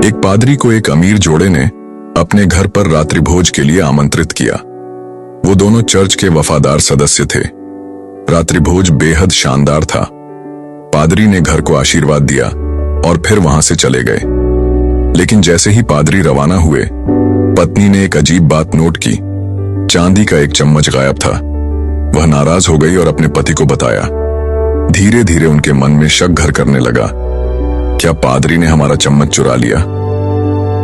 एक पादरी को एक अमीर जोड़े ने अपने घर पर रात्रि भोज के लिए आमंत्रित किया। वो दोनों चर्च के वफादार सदस्य थे। रात्रि भोज बेहद शानदार था। पादरी ने घर को आशीर्वाद दिया और फिर वहां से चले गए। लेकिन जैसे ही पादरी रवाना हुए, पत्नी ने एक अजीब बात नोट की। चांदी का एक चम्मच गायब था। वह नाराज हो गई और अपने पति को बताया। धीरे धीरे उनके मन में शक घर करने लगा, क्या पादरी ने हमारा चम्मच चुरा लिया?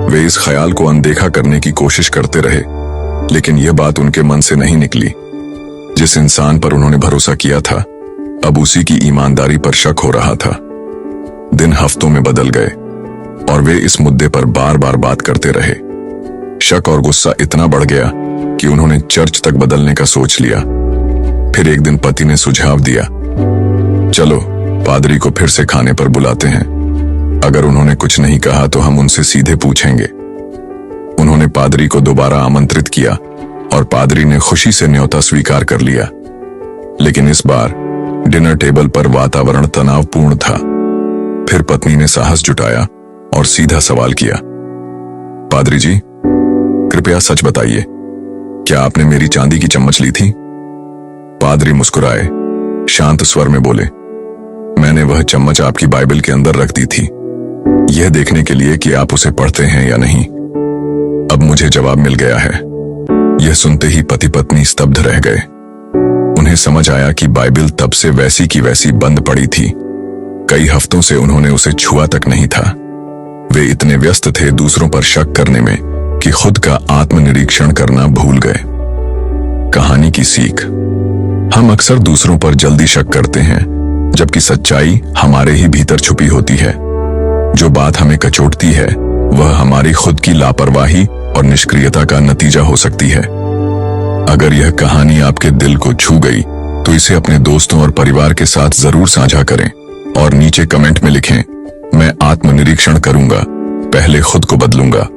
वे इस ख्याल को अनदेखा करने की कोशिश करते रहे, लेकिन यह बात उनके मन से नहीं निकली। जिस इंसान पर उन्होंने भरोसा किया था, अब उसी की ईमानदारी पर शक हो रहा था। दिन हफ्तों में बदल गए और वे इस मुद्दे पर बार बार बात करते रहे। शक और गुस्सा इतना बढ़ गया कि उन्होंने चर्च तक बदलने का सोच लिया। फिर एक दिन पति ने सुझाव दिया, चलो पादरी को फिर से खाने पर बुलाते हैं। अगर उन्होंने कुछ नहीं कहा तो हम उनसे सीधे पूछेंगे। उन्होंने पादरी को दोबारा आमंत्रित किया और पादरी ने खुशी से न्योता स्वीकार कर लिया। लेकिन इस बार डिनर टेबल पर वातावरण तनावपूर्ण था। फिर पत्नी ने साहस जुटाया और सीधा सवाल किया, पादरी जी, कृपया सच बताइए, क्या आपने मेरी चांदी की चम्मच ली थी? पादरी मुस्कुराए, शांत स्वर में बोले, मैंने वह चम्मच आपकी बाइबल के अंदर रख दी थी, यह देखने के लिए कि आप उसे पढ़ते हैं या नहीं। अब मुझे जवाब मिल गया है। यह सुनते ही पति पत्नी स्तब्ध रह गए। उन्हें समझ आया कि बाइबल तब से वैसी की वैसी बंद पड़ी थी। कई हफ्तों से उन्होंने उसे छुआ तक नहीं था। वे इतने व्यस्त थे दूसरों पर शक करने में कि खुद का आत्मनिरीक्षण करना भूल गए। कहानी की सीख, हम अक्सर दूसरों पर जल्दी शक करते हैं, जबकि सच्चाई हमारे ही भीतर छुपी होती है। जो बात हमें कचोटती है, वह हमारी खुद की लापरवाही और निष्क्रियता का नतीजा हो सकती है। अगर यह कहानी आपके दिल को छू गई, तो इसे अपने दोस्तों और परिवार के साथ जरूर साझा करें और नीचे कमेंट में लिखें, मैं आत्मनिरीक्षण करूंगा, पहले खुद को बदलूंगा।